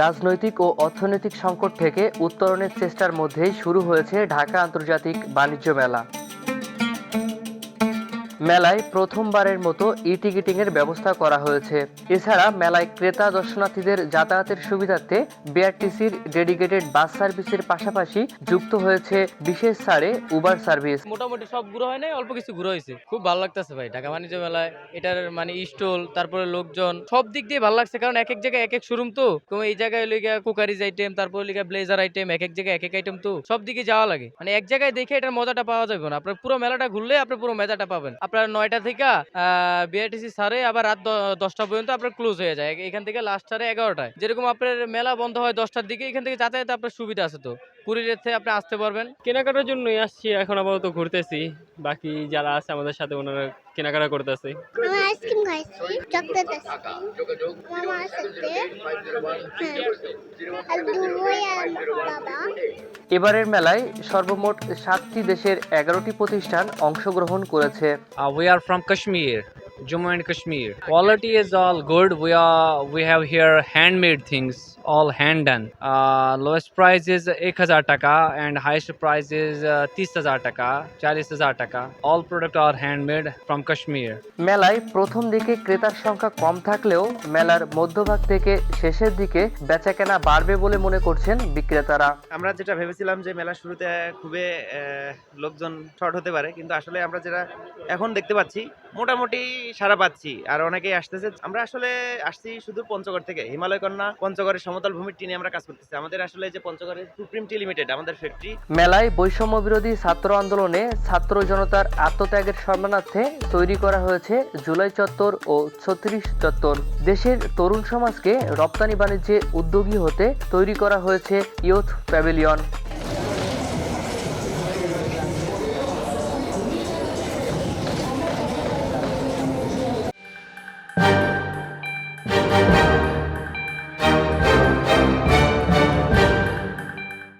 রাজনৈতিক ও অর্থনৈতিক সংকট থেকে উত্তরণের চেষ্টার মধ্যেই শুরু হয়েছে ঢাকা আন্তর্জাতিক বাণিজ্য মেলা। মেলায় প্রথমবারের মতো ই-টিকিটিং এর ব্যবস্থা করা হয়েছে। এছাড়া মেলায় ক্রেতা দর্শনার্থীদের যাতায়াতের সুবিধার্থে বিআরটিসির ডেডিকেটেড বাস সার্ভিসের পাশাপাশি যুক্ত হয়েছে বিশেষ ছাড়ে উবার সার্ভিস। মোটামুটি সব ঘুরা হয় নাই, অল্প কিছু ঘুরা হয়েছে। খুব ভালো লাগতেছে ভাই ঢাকা বাণিজ্য মেলায়। এটার মানে স্টল, তারপরে লোকজন, সব দিক দিয়ে ভালো লাগছে। কারণ এক এক জায়গায় এক এক শোরুম তো এই জায়গায় লিগা কুকারিজ আইটেম, তারপরে লিগা ব্লেজার আইটেম, এক এক জায়গায় এক এক আইটেম তো সব দিকে যাওয়া লাগে। মানে এক জায়গায় দেখে এটার মজাটা পাওয়া যাবে না। আপনার পুরো মেলাটা ঘুরলে আপনি পুরো মজাটা পাবেন। আপনার 9টা থেকে বিআরটিসি ছাড়ে আবার রাত 10টা পর্যন্ত আপনার ক্লোজ হয়ে যায়। এখান থেকে লাস্ট ছাড়ে 11টায়। যেরকম আপনার মেলা বন্ধ হয় 10টার দিকে, এখান থেকে যাতায়াতে আপনার সুবিধা আছে তো। কুরিয়ার থেকে আপনি আসতে পারবেন। কেনাকাটার জন্যই আসছি, এখন আপাতত ঘুরতেছি। বাকি যারা আছে আমাদের সাথে ওনারা কেনাকাটা করতেছে। আমি আইসক্রিম খাইছি, চকলেট আইসক্রিম মামার সাথে, আর দুই আর বাবা। এবারের মেলায় সর্বমোট 7টি দেশের 11টি প্রতিষ্ঠান অংশগ্রহণ করেছে। We are from Kashmir, Jammu and Kashmir. Quality is all good. We have here handmade things, all hand done. Lowest price is 1000 taka and highest price is 30,000 taka, 40,000 taka. All product are handmade from Kashmir. মেলায় প্রথম দিকে ক্রেতার সংখ্যা কম থাকলেও মেলার মধ্যভাগ থেকে শেষের দিকে বেচাকেনা বাড়বে বলে মনে করছেন বিক্রেতারা। আমরা যেটা ভেবেছিলাম যে মেলা শুরুতে খুবই লোকজন শর্ট হতে পারে, কিন্তু আসলে আমরা যেটা এখন দেখতে পাচ্ছি মোটামুটি সারা পাচ্ছি, আর অনেকেই আসতেছে। আমরা আসলে আসছি শুধু পঞ্চগড় থেকে, হিমালয় কন্যা পঞ্চগড়ের সমতল ভূমির টিনে আমরা কাজ করতেছি। আমাদের আসলে যে পঞ্চগড়ের সুপ্রিম টি লিমিটেড আমাদের ফ্যাক্টরি। মেলায় বৈষম্য বিরোধী ছাত্র আন্দোলনে ছাত্র জনতার আত্মত্যাগের সম্মানার্থে তৈরি করা হয়েছে জুলাই চত্বর ও 36 চত্বর। দেশের তরুণ সমাজকে রপ্তানি বাণিজ্যে উদ্যোগী হতে তৈরি করা হয়েছে ইয়ুথ প্যাভিলিয়ন।